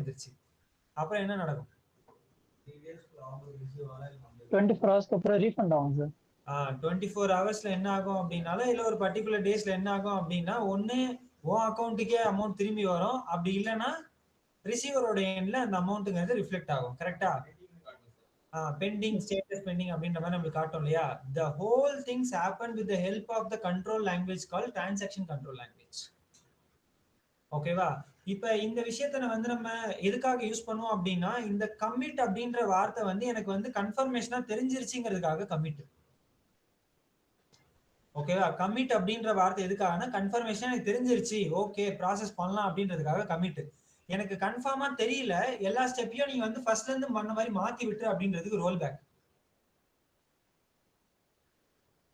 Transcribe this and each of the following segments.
வந்துருச்சு. அப்புறம் என்ன நடக்கும்? 24 hours அப்புறம் ரீஃபண்ட் ஆகும் சார். 24 ஹவர்ஸ்ல என்ன ஆகும் அப்படின்னாலும் இல்ல ஒரு பர்டிகுலர் டேஸ்ல என்ன ஆகும் அப்படின்னா ஒன்னு உன் அக்கௌண்ட்டுக்கே அமௌண்ட் திரும்பி வரும், அப்படி இல்லைன்னா ரிசீவரோட எண்ட்ல அந்த அமௌண்ட்டுங்கிறது ரிஃப்ளெக்ட் ஆகும். கரெக்டா? பெண்டிங் ஸ்டேட்டஸ் பெண்டிங் அப்படின்ற மாதிரி நம்மளுக்கு காட்டும் இல்லையா? the whole things happen with the help of the control language called transaction control language. ஓகேவா? இப்ப இந்த விஷயத்த நம்ம எதுக்காக யூஸ் பண்ணுவோம் அப்படின்னா இந்த கமிட் அப்படின்ற வார்த்தை வந்து எனக்கு வந்து கன்ஃபர்மேஷனா தெரிஞ்சிருச்சுங்கிறதுக்காக கமிட். ஓகேவா? கமிட் அப்படின்ற வார்த்தை எதுக்காகனா கன்ஃபர்மேஷன் எனக்கு தெரிஞ்சிருச்சு, ஓகே ப்ராசஸ் பண்ணலாம் அப்படின்றதுக்காக கமிட். எனக்கு கன்ஃபார்மா தெரியல, எல்லா ஸ்டெப்பையும் நீங்க வந்து ஃபர்ஸ்ட்ல இருந்து பண்ண மாதிரி மாத்தி விட்டு அப்படின்றதுக்கு ரோல் பேக்.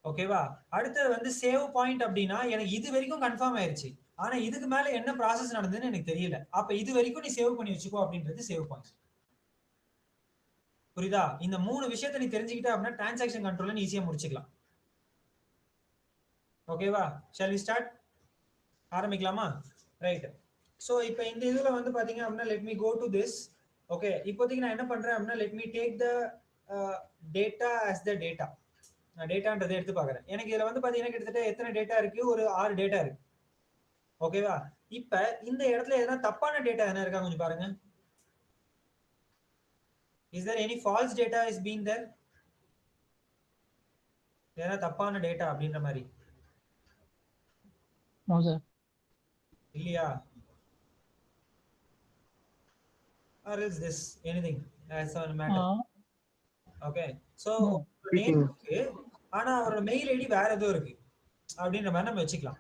ஓகேவா? அடுத்தது வந்து சேவ் பாயிண்ட் அப்படின்னா எனக்கு இது வரைக்கும் கன்ஃபார்ம் ஆயிருச்சு, ஆனா இதுக்கு மேல என்ன ப்ராசஸ் நடந்ததுன்னு எனக்கு தெரியல, அப்ப இது வரைக்கும் நீ சேவ் பண்ணி வச்சுக்கோ அப்படின்றது சேவ் பாயிண்ட். புரியுதா? இந்த 3 விஷயத்தை நீ தெரிஞ்சுக்கிட்ட அப்படின்னா டிரான்சாக்ஷன் கண்ட்ரோல் ஈஸியா முடிச்சுக்கலாம். ஓகேவா? Shall we start? ஆரம்பிக்கலாமா? ரைட். ஸோ இப்போ இந்த இதுல வந்து பாத்தீங்க அப்படின்னா let me go to this. Okay, இப்போதைக்கு நான் என்ன பண்றேன் அப்படின்னா let me take the data as the data. நான் டேட்டான்றதை எடுத்து பார்க்குறேன். எனக்கு இதுல வந்து பாத்தீங்கன்னா கிட்டத்தட்ட எத்தனை டேட்டா இருக்கு? ஒரு 6 டேட்டா இருக்கு. ஓகேவா? இப்ப இந்த இடத்துல எதனா தப்பான டேட்டா என்ன இருக்கா கொஞ்சம் பாருங்க. Is there any false data is been there? ஏன்னா தப்பான டேட்டா அப்படின்ற மாதிரி நோ சார். இல்லையா? or is this anything as a matter? Okay, so name இருக்கு, ஆனா அவரோட மெயில் ஐடி வேற ஏதோ இருக்கு அப்படின்ற மாதிரி நம்ம வச்சுக்கலாம்.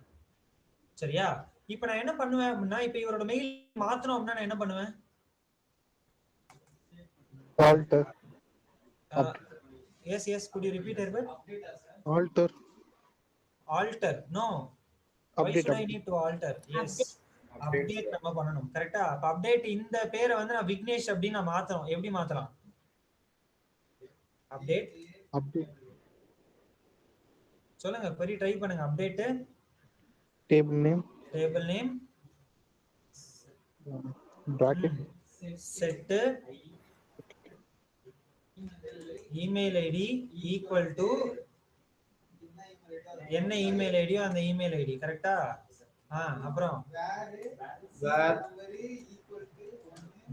சரியா? இப்போ நான் என்ன பண்ணுவேன் அப்படின்னா இப்போ இவரோட மெயில் மாத்தணும் அப்படின்னா நான் என்ன பண்ணுவேன்? alter. Yes, could you repeat Herbert? Alter no, why should I need to alter? Yes, update நம்ம பண்ணணும். கரெக்ட்டா? அப்ப அப்டேட் இந்த பேரை வந்து நான் விக்னேஷ் அப்படி நான் மாத்தணும். எப்படி மாத்தலாம்? அப்டேட் சொல்லுங்க, query ட்ரை பண்ணுங்க. Update table name bracket set email id equal to என்ன இமெயில் ஐடியோ அந்த இமெயில் ஐடி. கரெக்ட்டா? அப்புறம்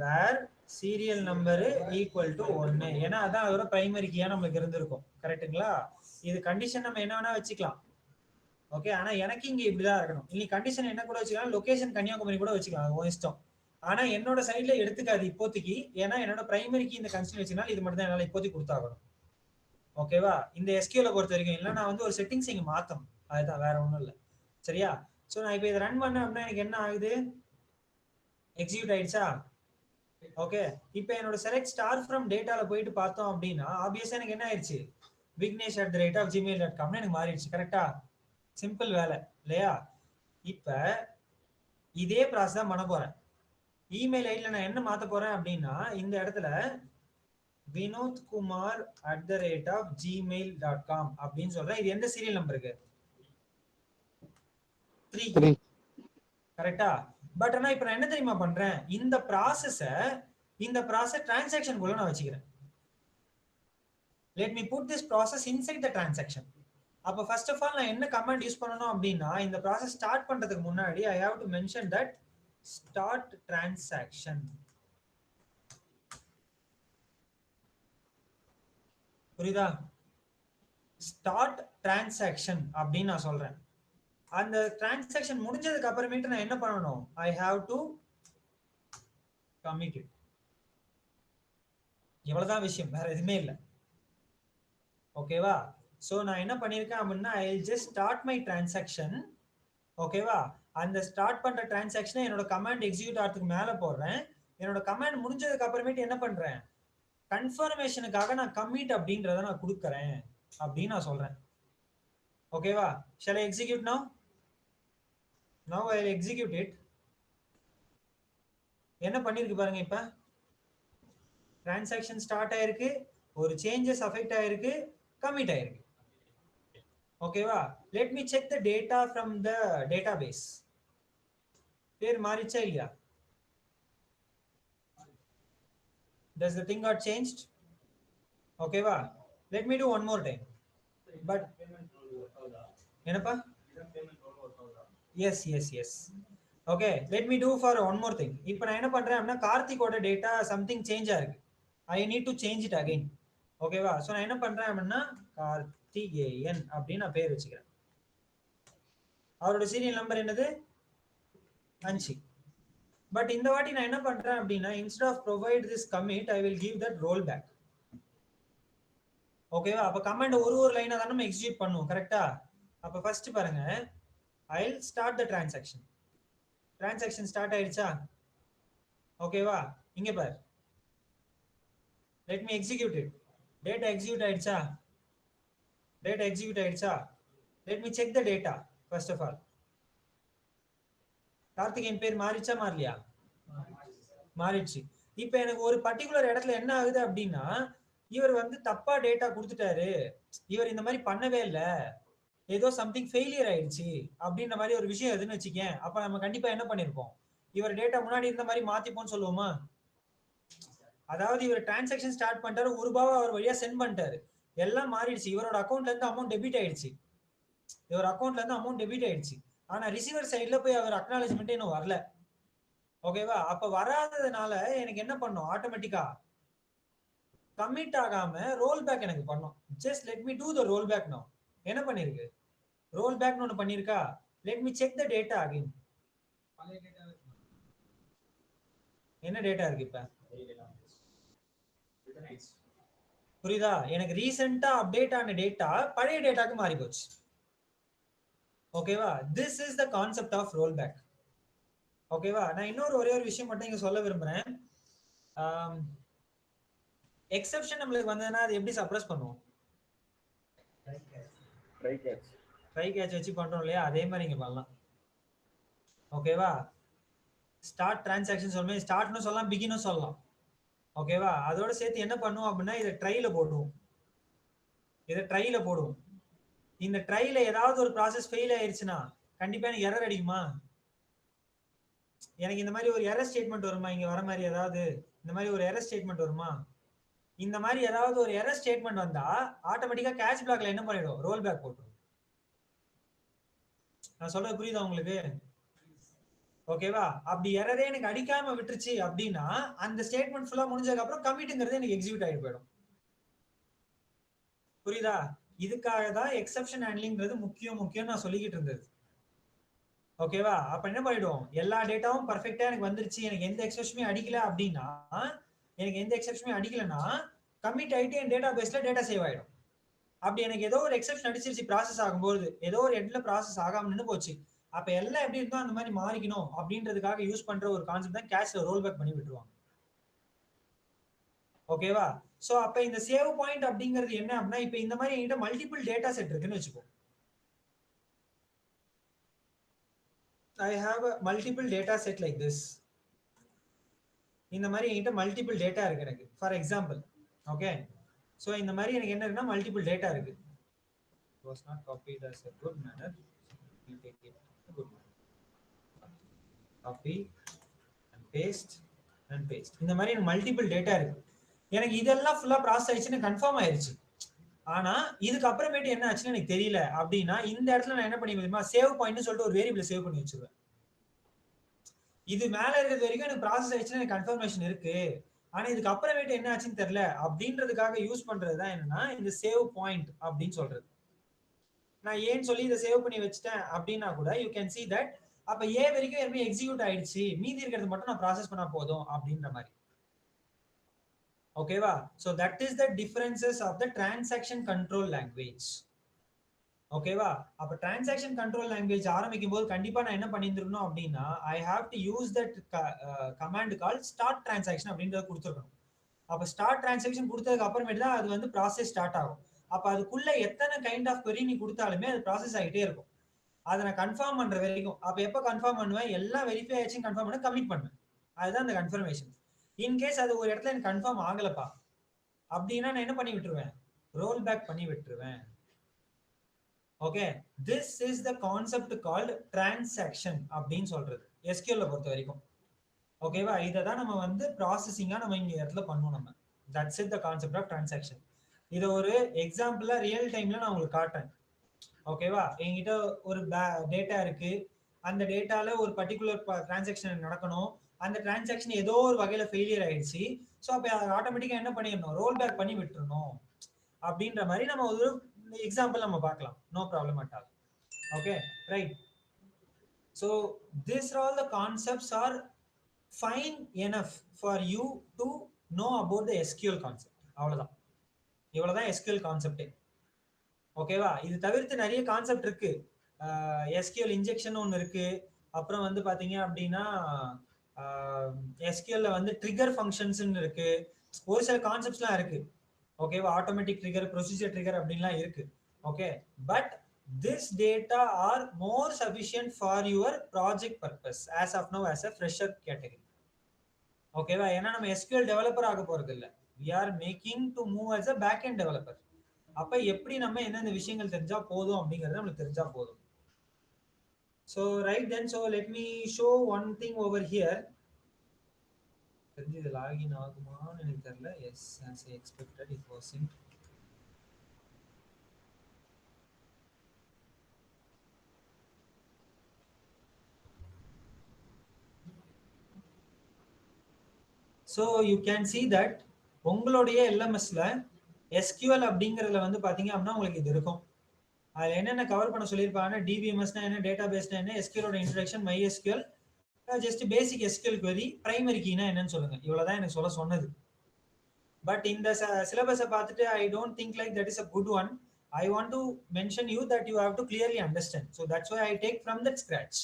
where serial number equal to 1. ஏன்னா அதான் அதோட பிரைமரி கீயா நமக்கு இருந்திருக்கும். கரெக்ட்டுங்களா? இது கண்டிஷன் நம்ம என்ன வேணா வச்சுக்கலாம். ஓகே, ஆனா எனக்கு இங்க இப்படிதான் இருக்கணும். நீ கண்டிஷன் என்ன கூட வச்சுக்கலாம், லொகேஷன் கன்னியாகுமரி கூட வச்சுக்கலாம், அது உன் இஷ்டம். ஆனா என்னோட சைட்ல எடுத்துக்காது இப்போதைக்கு, ஏன்னா என்னோட பிரைமரி கீ இந்த கன்ஸ்ட்ரக்ட் வச்சுனால இது மட்டும் தான் என்னால இப்போதைக்கு கொடுத்தாகணும். ஓகேவா? இந்த SQL பொறுத்த வரைக்கும் இல்ல நான் வந்து ஒரு செட்டிங்ஸ் இங்க மாத்தணும், அதுதான், வேற ஒண்ணும் இல்ல. சரியா? சோ நான் இப்போ இதை ரன் பண்ணேன் அப்படின்னா எனக்கு என்ன ஆகுது? எக்ஸிக்யூட் ஆயிடுச்சா? ஓகே, இப்போ என்னோட செலக்ட் ஸ்டார் ஃப்ரம் டேட்டால போயிட்டு பார்த்தோம் அப்படின்னா ஆப்வியஸா எனக்கு என்ன ஆயிடுச்சு? vignesh@gmail.com எனக்கு மாறிடுச்சு. கரெக்டா? சிம்பிள் வேலை இல்லையா? இப்ப இதே ப்ராசஸ் தான் பண்ண போறேன். இமெயில் ஐடியில் நான் என்ன மாத்த போறேன் அப்படின்னா இந்த இடத்துல vinodkumar@gmail.com அப்படின்னு சொல்றேன். இது எந்த சீரியல் நம்பருக்கு? 3. கரெக்டா? பட் ஆனா இப்ப நான் என்ன தெரியுமா பண்றேன்? இந்த ப்ராசஸ் டிரான்சாக்ஷன் குள்ள நான் வச்சுக்கிறேன். let me put this process inside the transaction. அப்ப ஃபர்ஸ்ட் ஆஃப் ஆல் நான் என்ன கமாண்ட் யூஸ் பண்ணனும் அப்படின்னா இந்த ப்ராசஸ் ஸ்டார்ட் பண்றதுக்கு முன்னாடி I have to mention that start transaction. புரியுதா? ஸ்டார்ட் டிரான்சாக்ஷன் அப்படின்னு நான் சொல்றேன். அந்த டிரான்சாக்ஷன் முடிஞ்சதுக்கு அப்புறமேட்டு நான் என்ன பண்ணணும்? I have to commit it. இவ்வளவுதான் விஷயம், வேற எதுவுமே இல்லை. ஓகேவா? சோ நான் என்ன பண்ணிருக்கேன் அப்படின்னா I will just start my transaction. ஓகேவா? அந்த ஸ்டார்ட் பண்ற டிரான்சாக்ஷனை என்னோட கமாண்ட் எக்ஸிக்யூட் ஆகிறதுக்கு மேல போடுறேன். என்னோட கமாண்ட் முடிஞ்சதுக்கு அப்புறமேட்டு என்ன பண்றேன்? கன்ஃபர்மேஷனுக்காக நான் கமிட் அப்படின்றத நான் கொடுக்கறேன் அப்படின்னு நான் சொல்றேன். ஓகேவா? shall I execute now? Now I will execute it. என்ன பண்ணிருக்கு பாருங்க. இப்ப டிரான்சாக்ஷன் ஸ்டார்ட் ஆயிருக்கு, ஒரு சேஞ்சஸ் அஃபெக்ட் ஆயிருக்கு, கமிட் ஆயிருக்கு. ஓகேவா? Let me check the data from the database. பேர் மாறிச்சா இல்லையா? Does the thing got changed? Okay va, let me do one more time. But enapa, yes. Okay, let me do for one more thing. இப்போ நான் என்ன பண்றேன் அப்படின்னா கார்த்திகோட data something change ஆயிருக்கு. I need to change it again. ஓகேவா? So நான் என்ன பண்றேன் அப்படின்னா கார்த்திகேயன் அப்படின்னு நான் பேர் வச்சுக்கிறேன். அவரோட சீரியல் நம்பர் என்னது 5. பட் இந்த வாட்டி நான் என்ன பண்றேன் அப்படின்னா instead of provide this commit I will give that rollback. ஓகேவா? அப்ப கமாண்ட் ஒரு லைனா தான் நம்ம எக்ஸிக்யூட் பண்ணுவோம். கரெக்ட்டா? அப்ப ஃபர்ஸ்ட் பாருங்க, I'll start the transaction. Transaction start ஆயிடுச்சா? ஓகேவா? இங்க பாரு, let me execute it. Data execute ஆயிடுச்சா? Data execute ஆயிடுச்சா? Let me check the data first of all. Karthikeyan பேர் மாறிச்சா மாறலையா? மாறிடுச்சு. இப்போ எனக்கு ஒரு பர்டிகுலர் இடத்துல என்ன ஆகுது அப்படின்னா இவர் வந்து தப்பா டேட்டா கொடுத்துட்டாரு, இவர் இந்த மாதிரி பண்ணவே இல்லை, ஏதோ சம்திங் ஃபெயிலியர் ஆயிடுச்சு அப்படின்ற மாதிரி ஒரு விஷயம் எதுன்னு வச்சுக்கேன். அப்ப நம்ம கண்டிப்பா என்ன பண்ணிருப்போம், இவர் டேட்டா முன்னாடி இருந்த மாதிரி மாத்திப்போம்னு சொல்லுவோமா? அதாவது இவர் டிரான்சாக்ஷன் ஸ்டார்ட் பண்ணிட்டாரு, ₹1 அவர் வழியா சென்ட் பண்ணிட்டாரு, எல்லாம் மாறிடுச்சு, இவரோட அக்கௌண்ட்ல இருந்து அமௌண்ட் டெபிட் ஆயிடுச்சு, ஆனா ரிசீவர் சைட்ல போய் அவர் அக்னாலஜ்மெண்ட் இன்னும் வரல. ஓகேவா? அப்ப வராததுனால எனக்கு என்ன பண்ணும், ஆட்டோமேட்டிக்கா கமிட் ஆகாம ரோல் பேக் எனக்கு பண்ணும். Just let me do the roll back now. என்ன பண்ணிருக்கு, ரோல் பேக் ஒன்னு பண்ணிருக்கா. Let me check the data again. என்ன டேட்டா இருக்கு இப்ப? புரியுதா? எனக்கு ரீசெண்டா அப்டேட் ஆன டேட்டா பழைய டேட்டாக்கு மாறி போச்சு. ஓகேவா? This is the concept of roll back. ஓகேவா? நான் இன்னொரு ஒரே ஒரு விஷயம் மட்டும் இங்க சொல்ல விரும்புறேன். எக்ஸெப்ஷன் நம்மளுக்கு வந்ததுன்னா அது எப்படி சப்ரஸ் பண்ணுவோம்? ட்ரை கேட்ச் வச்சு பண்றோம் இல்லையா? அதே மாதிரி இங்க பண்ணலாம். ஓகேவா? ஸ்டார்ட் டிரான்சாக்ஷன் சொல்லுமே, ஸ்டார்ட்னு சொல்லலாம், பிகினும் சொல்லலாம். ஓகேவா? அதோட சேர்த்து என்ன பண்ணுவோம் அப்படின்னா இதை ட்ரைல போடுவோம். இந்த ட்ரைல ஏதாவது ஒரு ப்ராசஸ் ஃபெயில் ஆயிருச்சுன்னா கண்டிப்பா எனக்கு எரர் அடிக்குமா? எனக்கு இந்த மாதிரி ஒரு எரர் ஸ்டேட்மெண்ட் வருமா? இங்க வர மாதிரி ஏதாவது இந்த மாதிரி ஒரு எரர் ஸ்டேட்மெண்ட் வருமா? இந்த மாதிரி ஏதாவது ஒரு எரர் ஸ்டேட்மெண்ட் வந்தா ஆட்டோமேட்டிக்கா கேட்ச் பிளாக்ல என்ன பண்ணிடும், ரோல் பேக் போட்டுரும். நான் சொல்றது புரியுதா உங்களுக்கு? ஓகேவா? அப்படி எரரே எனக்கு அடிக்காம விட்டுருச்சு அப்படின்னா அந்த ஸ்டேட்மெண்ட் ஃபுல்லா முடிஞ்சதுக்கு அப்புறம் கமிட்ங்கிறது எனக்கு எக்ஸிக்யூட் ஆகி போயிடும். புரியுதா? இதுக்காக தான் எக்ஸெப்ஷன் ஹேண்ட்லிங்கிறது முக்கியம் நான் சொல்லிக்கிட்டு இருந்தது. ஓகேவா? அப்ப என்ன பண்ணிடும், எல்லா டேட்டாவும் பர்ஃபெக்டா எனக்கு வந்துருச்சு, எனக்கு எந்த எக்ஸெப்ஷனுமே அடிக்கல அப்படின்னா, கமிட் ஆயிட்டு என் டேட்டா பேஸ்ல டேட்டா சேவ் ஆயிடும். அப்படி எனக்கு ஏதோ ஒரு எக்ஸெப்ஷன் அடிச்சிருச்சு ப்ராசஸ் ஆகும்போது, ஏதோ ஒரு எட்ல ப்ராசஸ் ஆகாம நின்று போச்சு, அப்ப எல்லாம் எப்படி இருந்தோ அந்த மாதிரி மாறிக்கணும் அப்படின்றதுக்காக யூஸ் பண்ற ஒரு கான்செப்ட் தான் கேஷ்ல ரோல் பேக் பண்ணி விட்டுருவாங்க. ஓகேவா? சோ அப்ப இந்த சேவ் பாயிண்ட் அப்படிங்கிறது என்ன அப்படின்னா, இப்ப இந்த மாதிரி என்கிட்ட மல்டிபிள் டேட்டா செட் இருக்குன்னு வச்சுக்கோ. I have a multiple data set like this. இந்த மாதிரி என்கிட்ட மல்டிபிள் டேட்டா இருக்கு எனக்கு, ஃபார் எக்ஸாம்பிள். ஓகே, சோ இந்த மாதிரி எனக்கு என்ன இருக்குன்னா மல்டிபிள் டேட்டா இருக்கு. Was not copied as a good manner. We take it a good manner. Copy and paste. இந்த மாதிரி எனக்கு மல்டிபிள் டேட்டா இருக்கு. எனக்கு இதெல்லாம் ஃபுல்லா ப்ராசஸ் ஆயிடுச்சுன்னு கன்ஃபார்ம் ஆயிருச்சு. ஆனா இதுக்கு அப்புறமேட்டு என்ன ஆச்சுன்னு எனக்கு தெரியல அப்படின்னா இந்த இடத்துல நான் என்ன பண்ணி தெரியுமா, சேவ் பாயிண்ட்னு சொல்லிட்டு ஒரு வேரியபிள் சேவ் பண்ணி வச்சிருவேன். இது மேல இருக்கிறது வரைக்கும் எனக்கு ப்ராசஸ் ஆயிடுச்சுன்னு எனக்கு கன்ஃபர்மேஷன் இருக்கு, ஆனா இதுக்கு அப்புறமேட்டு என்ன ஆச்சுன்னு தெரியல அப்படின்றதுக்காக யூஸ் பண்றதுதான் என்னன்னா இந்த சேவ் பாயிண்ட் அப்படின்னு சொல்றது. நான் ஏன்னு சொல்லி இதை சேவ் பண்ணி வச்சுட்டேன் அப்படின்னா கூட யூ கேன் see that அப்ப ஏ வரைக்கும் எதுவுமே எக்ஸிக்யூட் ஆயிடுச்சு, மீதி இருக்கிறது மட்டும் நான் ப்ராசஸ் பண்ணா போதும் அப்படின்ற மாதிரி. ஓகேவா? so that is the differences of the transaction control language. ஓகேவா? அப்ப டிரான்சாக்ஷன் கண்ட்ரோல் லாங்குவேஜ் ஆரம்பிக்கும் போது கண்டிப்பா நான் என்ன பண்ணிருக்கணும் அப்படின்னா ஐ have to use that command call start transaction அப்படின்றத கொடுத்துருக்கணும். அப்ப ஸ்டார்ட் டிரான்சாக்ஷன் கொடுத்ததுக்கு அப்புறமேட்டு தான் அது வந்து ப்ராசஸ் ஸ்டார்ட் ஆகும். அப்ப அதுக்குள்ள எத்தனை கைண்ட் ஆஃப் query நீ கொடுத்தாலுமே அது ப்ராசஸ் ஆகிட்டே இருக்கும். அதை நான் கன்ஃபார்ம் பண்ற வரைக்கும். அப்ப எப்ப கன்ஃபார்ம் பண்ணுவேன், எல்லாம் வெரிஃபை ஆச்சு கன்ஃபார்ம் பண்ண கமிட் பண்ணுவேன். அதுதான் அந்த கன்ஃபர்மேஷன். இன்கேஸ் அது ஒரு இடத்துல எனக்கு கன்ஃபார்ம் ஆகலப்பா அப்படின்னா நான் என்ன பண்ணி விட்டுருவேன், ரோல் பேக் பண்ணி விட்டுருவேன். Okay, this is the concept called transaction அப்படின்னு சொல்றது SQL பொறுத்த வரைக்கும். ஓகேவா? இதை தான் நம்ம வந்து ப்ராசஸிங்கா நம்ம இங்க இடத்துல பண்ணுவோம் நம்ம. That's it the concept of transaction. இதை ஒரு எக்ஸாம்பிளா ரியல் டைம்ல நான் உங்களுக்கு காட்டுறேன். ஓகேவா? என்கிட்ட ஒரு டேட்டா இருக்கு. அந்த டேட்டால ஒரு பர்டிகுலர் டிரான்சாக்ஷன் நடக்கணும். அந்த டிரான்சாக்ஷன் ஏதோ ஒரு வகையில ஃபெயிலியர் ஆயிடுச்சு. ஸோ அப்போ ஆட்டோமேட்டிக்கா என்ன பண்ணிடணும், ரோல் பேக் பண்ணி விட்டுறணும் அப்படின்ற மாதிரி நம்ம ஒரு எக்ஸாம்பிள் நம்ம பார்க்கலாம். No problem at all. Okay right. So this all the concepts are fine enough for you to know about the SQL concept. அவ்வளவுதான். இவ்வளவுதான் எஸ்கியூஎல் கான்செப்டே. ஓகேவா? இது தவிர்த்து நிறைய கான்செப்ட் இருக்கு. எஸ்கியூஎல் இன்ஜெக்ஷன் ஒன்று இருக்கு. அப்புறம் வந்து பாத்தீங்க அப்படின்னா எஸ்கியூஎல்ல வந்து ட்ரிகர் ஃபங்க்ஷன்ஸ் இருக்கு. ஒரு சில கான்செப்ட்ஸ்லாம் இருக்கு. ஓகேவா? ஆட்டோமேட்டிக் ட்ரிகர், ப்ரொசீஜர் ட்ரிகர் அப்படின்லாம் இருக்கு. Okay, but this data are more sufficient for your project purpose as of now as a fresher category. ஓகேவா? ஏன்னா நம்ம SQL டெவலப்பர் ஆக போறது இல்ல. we are making to move as a back end developer. அப்ப எப்படி நம்ம என்னென்ன விஷயங்கள் தெரிஞ்சா போதும் அப்படிங்கறது நமக்கு தெரிஞ்சா போதும். So right then, so let me show one thing over here. தெரிஞ்சு இது லாகின் ஆகுமான்னு எனக்கு தெரியல. yes, as I expected it wasn't. So you can see that உங்களுடைய LMSல SQL அப்படிங்கறதுல வந்து பாத்தீங்க அப்படின்னா உங்களுக்கு இது இருக்கும். அதுல என்னென்ன கவர் பண்ண சொல்லியிருப்பாங்கன்னா DBMSனா என்ன, டேட்டாபேஸ்னா என்ன, SQLோட introduction, MySQL, just basic SQL query, primary கீனா என்னன்னு சொல்லுங்க. இவ்வளவுதான் எனக்கு சொல்ல சொன்னது. பட் இந்த சிலபஸை பார்த்துட்டு I don't think like that is a good one. I want to mention you that you have to clearly understand. So that's why I take from that scratch.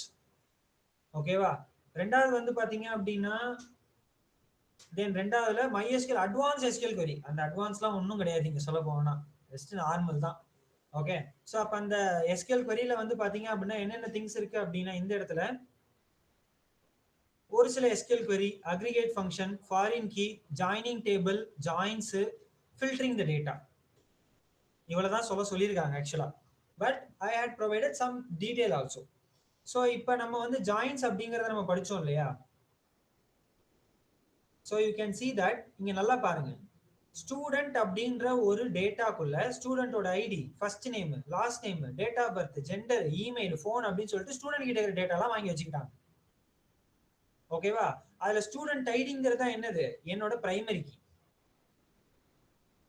ஓகேவா? ரெண்டாவது வந்து பாத்தீங்க அப்படின்னா தென் ரெண்டாவதுல MySQL அட்வான்ஸ் SQL query. அந்த அட்வான்ஸ்லாம் ஒன்றும் கிடையாது இங்க சொல்ல போனா, ஜஸ்ட் நார்மல் தான். ஓகே, ஸோ அப்போ அந்த SQL queryல வந்து பாத்தீங்க அப்படின்னா என்னென்ன திங்ஸ் இருக்கு அப்படின்னா இந்த இடத்துல ஒரு சில SQL query, aggregate function, foreign key, joining table, joins, filtering the data. இவ்வளவுதான் சொல்லியிருக்காங்க ஆக்சுவலா. But I had provided some detail also. So இப்போ நம்ம வந்து ஜாயின்ஸ் அப்படிங்கறத நம்ம படிச்சோம் இல்லையா? So you can see that இங்க நல்லா பாருங்க. ஸ்டூடெண்ட் அப்படின்ற ஒரு டேட்டாக்குள்ள ஸ்டூடெண்டோட ID, first name, last name, date of birth, gender, email, phone அப்படின்னு சொல்லிட்டு ஸ்டூடெண்ட் கிட்ட இருக்கிற டேட்டாலாம் வாங்கி வச்சுக்கிட்டாங்க. ஓகேவா? அதுல ஸ்டூடெண்ட் ஐடிங்கிறது தான் என்னது, என்னோட பிரைமரி கீ.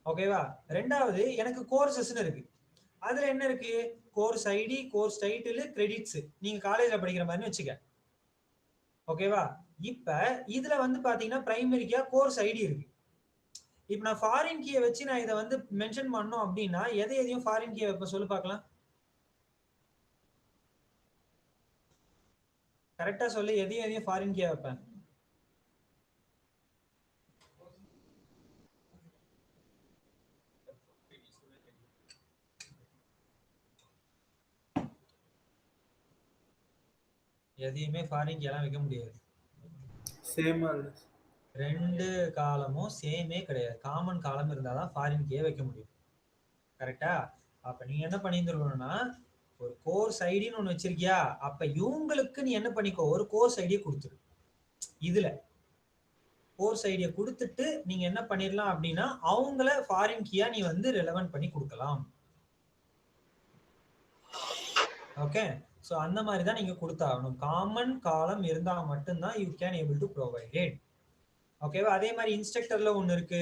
ஓகேவா? ரெண்டாவது எனக்கு கோர்சஸ்னு இருக்கு. அதுல என்ன இருக்கு, course ID, course title, credits. நீங்க காலேஜ்ல படிக்கிற மாதிரி வச்சுக்க. ஓகேவா? இப்ப இதுல வந்து பாத்தீங்கன்னா பிரைமரி கீயா கோர்ஸ் ஐடி இருக்கு. இப்ப நான் ஃபாரின் கீயை வச்சு நான் இதை வந்து மென்ஷன் பண்ணோம் அப்படின்னா எதையும் ஃபாரின் கீயை வைப்ப சொல்லு பார்க்கலாம். கரெக்டா சொல்லு, எதையும் ஃபாரின் கீயை வைப்பேன். எதையுமே ஃபாரின் கீ எல்லாம் வைக்க முடியாது. சேமா ரெண்டு காலமும் சேமே கிடையாது. காமன் காலம் இருந்தாதான் ஃபாரின் கீயை வைக்க முடியும். கரெக்டா? அப்ப நீ என்ன பண்ணிருந்தா ஒரு கோர்ஸ் ஐடின்னு ஒண்ணு வச்சிருக்கியா, அப்ப இவங்களுக்கு நீ என்ன பண்ணிக்கோ, ஒரு கோர்ஸ் ஐடியை கொடுத்துரு. இதுல கோர்ஸ் ஐடியை கொடுத்துட்டு நீங்க என்ன பண்ணிடலாம் அப்படின்னா அவங்கள ஃபாரின் கீயா நீ வந்து ரெலவென்ட் பண்ணி கொடுக்கலாம். ஓகே, ஸோ அந்த மாதிரி தான் நீங்க கொடுத்தாகணும். காமன் காலம் இருந்தா மட்டும்தான் you can able to provide it. ஓகேவா? அதே மாதிரி இன்ஸ்ட்ரக்டர்ல ஒன்று இருக்கு.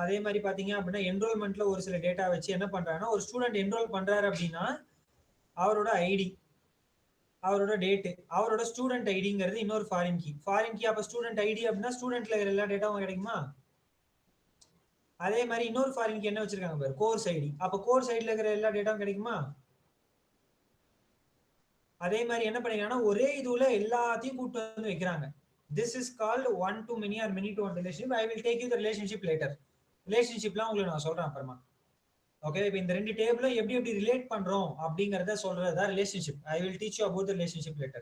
அதே மாதிரி பாத்தீங்க அப்படின்னா என்ரோல்மெண்ட்ல ஒரு சில டேட்டா வச்சு என்ன பண்றாங்கன்னா ஒரு ஸ்டூடெண்ட் என்ரோல் பண்றாரு அப்படின்னா அவரோட ஐடி, அவரோட டேட்டு, அவரோட ஸ்டூடெண்ட் ஐடிங்கிறது இன்னொரு ஃபாரின் கீ. ஃபாரின் கீ அப்ப ஸ்டூடெண்ட் ஐடி அப்படின்னா ஸ்டூடெண்ட்ல இருக்கிற எல்லா டேட்டாவும் கிடைக்குமா? அதே மாதிரி இன்னொரு ஃபாரின் கீ என்ன வச்சிருக்காங்க பாரு, கோர்ஸ் ஐடி. அப்ப கோர்ஸ் ஐடில இருக்கிற எல்லா டேட்டாவும் கிடைக்குமா? அதே மாதிரி என்ன பண்ணிக்கிறாங்கன்னா ஒரே இதுல எல்லாத்தையும் கூட்டு வந்து வைக்கிறாங்க. This is called one to many or many to one relationship. I will take you the relationship later. ரிலேஷன்ஷிப்லாம் உங்களுக்கு நான் சொல்றேன் அப்புறமா. ஓகே, இப்போ இந்த ரெண்டு டேபிளும் எப்படி எப்படி ரிலேட் பண்றோம் அப்படிங்கறத சொல்றதா relationship. I will teach you about the relationship later.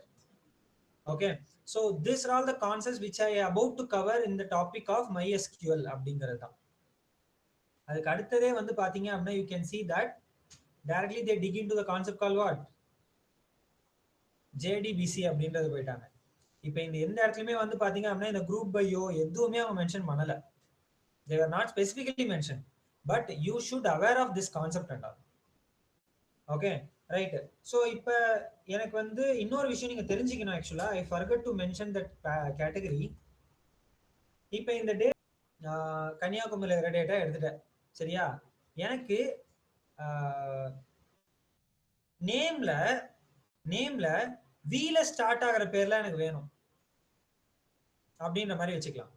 Okay, so these are all the concepts which I am about to cover in the topic of MySQL அப்படிங்கிறது தான். அதுக்கு அடுத்ததே வந்து பாத்தீங்க அப்படின்னா you can see that directly they dig into the concept called what? JDBC அப்படின்றது போயிட்டாங்க. இப்போ இந்த எந்த இடத்துலயுமே வந்து பாத்தீங்க அப்படின்னா இந்த குரூப் பையோ எதுவுமே அவங்க மென்ஷன் பண்ணல. they were not specifically mentioned, but you should aware of this concept and all. okay right. so இப்போ எனக்கு வந்து இன்னொரு விஷயம் நீங்க தெரிஞ்சுக்கணும். ஆக்சுவலா I forgot to mention that category. இப்போ இந்த டே கன்னியாகுமரியில் இருக்கிற டேட்டா எடுத்துட்டேன் சரியா. எனக்கு நேம்ல வீல ஸ்டார்ட் ஆகிற பேர்ல எனக்கு வேணும் அப்படின்ற மாதிரி வச்சுக்கலாம்.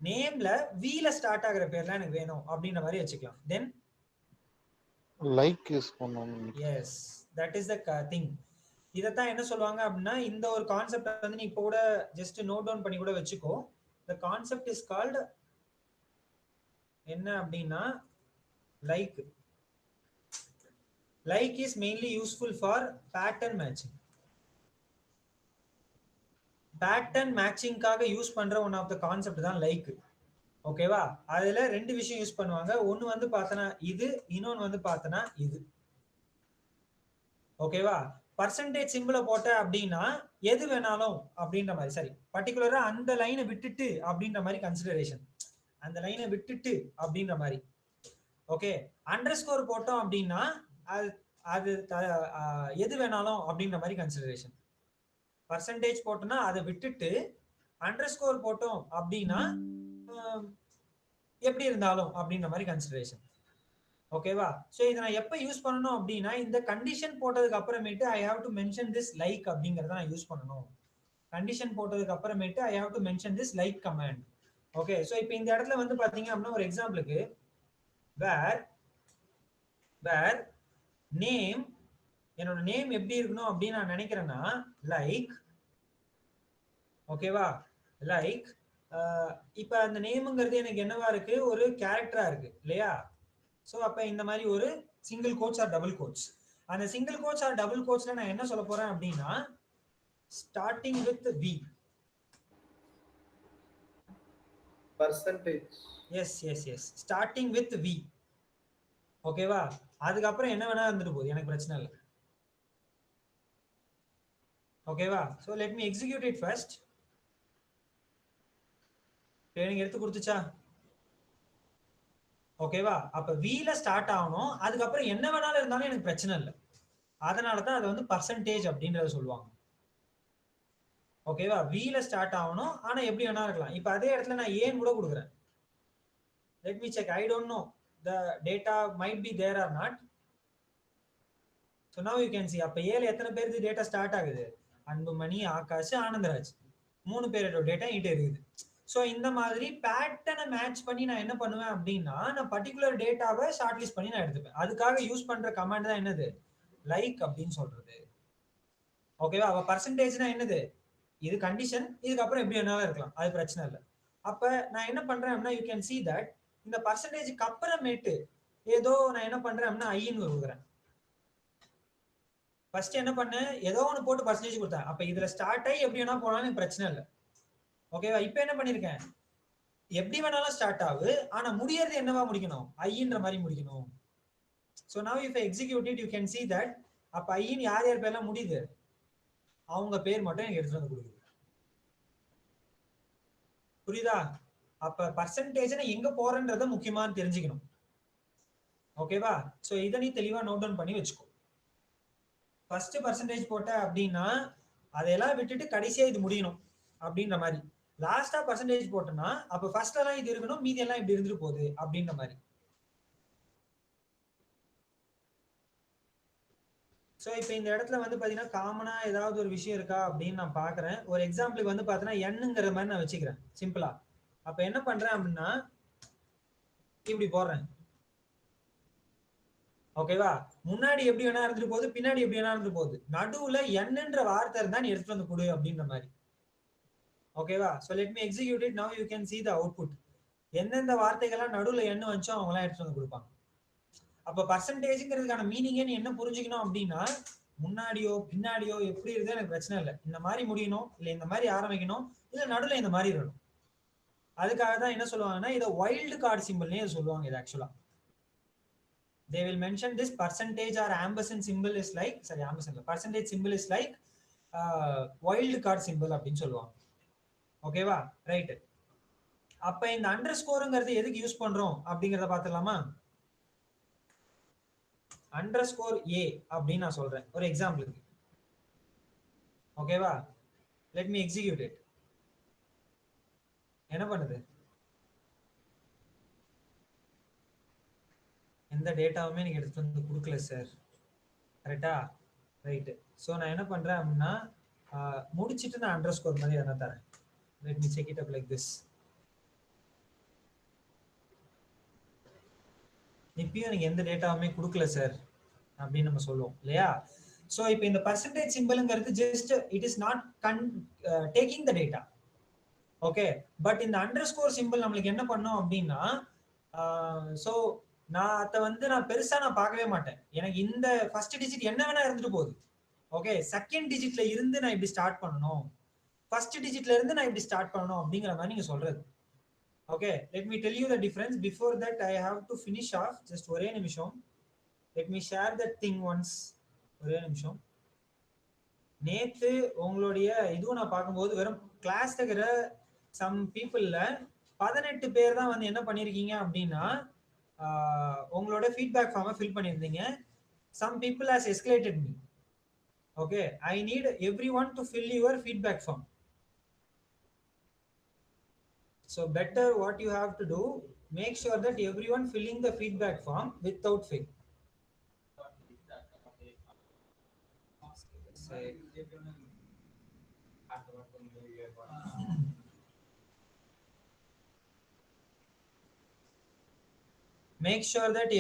நேம்ல வீல ஸ்டார்ட் ஆகிற பேர்ல எனக்கு வேணும் அப்படின்ற மாதிரி வச்சுக்கலாம். தென் லைக் யூஸ் பண்ணனும். S that is the thing. இதத்தான் என்ன சொல்லுவாங்க அப்படின்னா இந்த ஒரு கான்செப்ட் வந்து நீ இப்போ கூட ஜஸ்ட் நோட் டவுன் பண்ணி கூட வச்சுக்கோ. த கான்செப்ட் இஸ் கால்டு என்ன அப்படின்னா like. Like is mainly useful for pattern matching. Pattern மேட்சிங்காக யூஸ் பண்ற ஒன் ஆஃப் த கான்செப்ட் தான் லைக். ஓகேவா. அதுல ரெண்டு விஷயம் யூஸ் பண்ணுவாங்க. ஒன்னு வந்து பார்த்தனா இது, இன்னொன்னு வந்து பார்த்தனா இது. ஓகேவா. பர்சன்டேஜ் சிம்பிளை போட்ட அப்படின்னா எது வேணாலும் அப்படின்ற மாதிரி, சரி பர்டிகுலரா அந்த லைனை விட்டுட்டு அப்படின்ற மாதிரி கன்சிடரேஷன், அந்த லைனை விட்டுட்டு அப்படின்ற மாதிரி. ஓகே. அண்டர்ஸ்கோர் போட்டோம் அப்படின்னா அது எது வேணாலும் அப்படின்ற மாதிரி கன்சிடரேஷன். பர்சன்டேஜ் போட்டோம்னா அதை விட்டுட்டு அண்டர்ஸ்கோர் போட்டோம் அப்படின்னா எப்படி இருந்தாலும் அப்படின்ற மாதிரி கன்சிடரேஷன். ஓகேவா. ஸோ இதை நான் எப்போ யூஸ் பண்ணணும் அப்படின்னா இந்த கண்டிஷன் போட்டதுக்கு அப்புறமேட்டு ஐ have to mention this like அப்படிங்கிறத நான் யூஸ் பண்ணணும். கண்டிஷன் போட்டதுக்கு அப்புறமேட்டு ஐ have to mention this like command. Okay. So இப்போ இந்த இடத்துல வந்து பார்த்தீங்க அப்படின்னா ஒரு எக்ஸாம்பிளுக்கு வேர் நேம், என்னோட நேம் எப்படி இருக்கணும் அப்படின்னு நான் நினைக்கிறேன்னா லைக். ஓகேவா. லைக் இப்போ அந்த நேமுங்கிறது எனக்கு என்னவா இருக்கு, ஒரு கேரக்டரா இருக்கு இல்லையா. ஸோ அப்போ இந்த மாதிரி ஒரு single quotes or double quotes. அந்த சிங்கிள் கோட்ஸ் ஆர் டபுள் கோட்ஸ்ல நான் என்ன சொல்ல போறேன் அப்படின்னா starting with V. Percentage. Yes yes yes starting with V. ஓகேவா. அதுக்கப்புறம் என்ன வேணா இருந்துட்டு போகுது, எனக்கு பிரச்சனை இல்லை. ஓகேவா. So let me execute it first. Training எடுத்து கொடுத்துச்சா. ஓகேவா. அப்ப வீல ஸ்டார்ட் ஆகணும், அதுக்கப்புறம் என்ன வேணாலும் இருந்தாலும் எனக்கு பிரச்சனை இல்லை. அதனாலதான் அதை வந்து பர்சன்டேஜ் அப்படின்றத சொல்லுவாங்க. ஓகேவா. வீல ஸ்டார்ட் ஆகணும், ஆனா எப்படி வேணா இருக்கலாம். இப்ப அதே இடத்துல நான் ஏன் கூட கொடுக்குறேன். Let me check. I don't know the data might be there or not. So now you can see அப்ப ஏல எத்தனை பேருக்கு டேட்டா ஸ்டார்ட் ஆகுது, அன்புமணி, ஆகாஷ், ஆனந்தராஜ், 3 பேரோட டேட்டா இங்க இருக்குது. ஸோ இந்த மாதிரி பேட்டர்னை மேட்ச் பண்ணி நான் என்ன பண்ணுவேன் அப்படின்னா நான் பர்டிகுலர் டேட்டாவை ஷார்ட் லிஸ்ட் பண்ணி நான் எடுத்துப்பேன். அதுக்காக யூஸ் பண்ற கமாண்ட் தான் என்னது, லைக் அப்படின்னு சொல்றது. ஓகேவா. அவ பர்சன்டேஜ்னா என்னது, இது கண்டிஷன், இதுக்கப்புறம் எப்படி வேணாலும் இருக்கலாம், அது பிரச்சனை இல்லை. அப்ப நான் என்ன பண்றேன் அப்படின்னா யூ கேன் see that இந்த பர்சன்டேஜுக்கு அப்புறமேட்டு ஏதோ நான் என்ன பண்றேன் அப்படின்னா ஐன்னு கொடுக்குறேன். ஃபர்ஸ்ட் என்ன பண்ணேன், ஏதோ ஒன்று போட்டு பர்சன்டேஜ் கொடுத்தேன். அப்ப இதுல ஸ்டார்ட் ஆகி எப்படி வேணா போனாலும் எனக்கு பிரச்சனை இல்லை. ஓகேவா. இப்ப என்ன பண்ணிருக்கேன், எப்படி வேணாலும் ஸ்டார்ட் ஆகு, ஆனா முடியறது என்னவா முடிக்கணும், ஐன்ற மாதிரி முடிக்கணும். So now if I execute it you can see that அப்ப ஐன்னு யார் யார் பேர்லாம் முடியுது, அவங்க பேர் மட்டும் எனக்கு எடுத்துட்டு வந்து கொடுக்குது. புரியுதா. அப்ப பர்சன்டேஜ் எங்க போறன்றத முக்கியமானு தெரிஞ்சுக்கணும். ஓகேவா. சோ இத நீ தெளிவா நோட் டவுன் பண்ணி வச்சுக்கோ. ஃபர்ஸ்ட் பர்சன்டேஜ் போட்ட அப்படின்னா அதெல்லாம் விட்டுட்டு கடைசியா இது முடியணும் அப்படின்ற மாதிரி. லாஸ்டா பர்சன்டேஜ் போட்டனா அப்ப ஃபர்ஸ்ட் எல்லாம் இது இருக்கணும், மீதி எல்லாம் இப்படி இருந்துட்டு போகுது அப்படின்ற மாதிரி. சோ இப்போ இந்த இடத்துல வந்து பாத்தீங்கன்னா காமனா ஏதாவது ஒரு விஷயம் இருக்கா அப்படின்னு நான் பாக்குறேன். ஒரு எக்ஸாம்பிளுக்கு வந்து பாத்தீங்கன்னா எண்ணுங்கிற மாதிரி நான் வச்சுக்கிறேன் சிம்பிளா. அப்ப என்ன பண்றேன் அப்படின்னா இப்படி போடுறேன். ஓகேவா. முன்னாடி எப்படி வேணா இருந்துட்டு போகுது, பின்னாடி எப்படி வேணா இருந்துட்டு போகுது, நடுவுல என்னன்ற வார்த்தை இருந்தா நீ எடுத்துட்டு வந்து கொடு அப்படின்ற மாதிரி. ஓகேவா. So let me execute it. நவ you can see the output. எந்தெந்த வார்த்தைகள்லாம் நடுவுல என்ன வச்சோ அவங்க எல்லாம் எடுத்துட்டு வந்து கொடுப்பாங்க. அப்ப பர்சன்டேஜ்ங்கிறதுக்கான மீனிங்கே நீ என்ன புரிஞ்சுக்கணும் அப்படின்னா முன்னாடியோ பின்னாடியோ எப்படி இருக்கு எனக்கு பிரச்சனை இல்லை, இந்த மாதிரி முடியணும், இல்ல இந்த மாதிரி ஆரம்பிக்கணும், இல்ல நடுவுல இந்த மாதிரி இருக்கணும். அதுக்காக தான் என்ன சொல்லுவாங்கன்னா இதை வைல்டு கார்டு சிம்பிள்னே சொல்லுவாங்க. இது ஆக்சுவலா they will mention this percentage or ampersand symbol is like, sorry ampersand percentage symbol is like wild card simple அப்படின்னு சொல்லுவாங்க. ஓகேவா, ரைட். அப்ப இந்த அண்டர் ஸ்கோருங்கிறது எதுக்கு யூஸ் பண்றோம் அப்படிங்கறத பாத்துலாமா? அண்டர் ஸ்கோர் ஏ அப்படின்னு நான் சொல்றேன் ஒரு எக்ஸாம்பிளுக்கு. ஓகேவா, லெட் மீ எக்ஸிக்யூட் இட். என்ன பண்ணுது? எந்த டேட்டாவுமே நீங்க எடுத்து வந்து கொடுக்கல சார். கரெக்டா, ரைட். ஸோ நான் என்ன பண்றேன் அப்படின்னா முடிச்சிட்டு நான் அண்டர் ஸ்கோர் மாதிரி என்ன தரேன். Let me check it up like this. இப்பயும் எனக்கு எந்த டேட்டாவுமே கொடுக்கல சார் அப்படின்னு நம்ம சொல்லுவோம் இல்லையா? ஸோ இப்போ இந்த பர்சன்டேஜ் சிம்பிள்ங்கிறது just it is not taking the data. Okay, but இந்த அண்டர் ஸ்கோர் சிம்பிள் நம்மளுக்கு என்ன பண்ணும் அப்படின்னா, ஸோ நான் அதை வந்து நான் பெருசா நான் பார்க்கவே மாட்டேன். எனக்கு இந்த ஃபர்ஸ்ட் டிஜிட் என்ன வேணா இருந்துட்டு போகுது. ஓகே, செகண்ட் டிஜிட்ல இருந்து நான் இப்படி ஸ்டார்ட் பண்ணணும், ஃபர்ஸ்ட் டிஜிட்ல இருந்து நான் இப்படி ஸ்டார்ட் பண்ணணும் அப்படிங்கிற மாதிரி நீங்க சொல்றது. Okay, let me tell you the difference. Before that I have to finish off. Just ஒரே நிமிஷம். Let me share that thing once. ஒரே நிமிஷம். நேத்து உங்களுடைய இதுவும் நான் பார்க்கும்போது வெறும் கிளாஸ்ல இருக்கிற சம் பீப்புள்ல 18 பேர் தான் வந்து என்ன பண்ணிருக்கீங்க அப்படின்னா உங்களோட ஃபீட்பேக் ஃபார்மை ஃபில் பண்ணியிருந்தீங்க. Some people has escalated me. Okay, I need everyone to fill your feedback form. So better what you have to do, make sure that everyone filling the feedback form without fail. Make sure that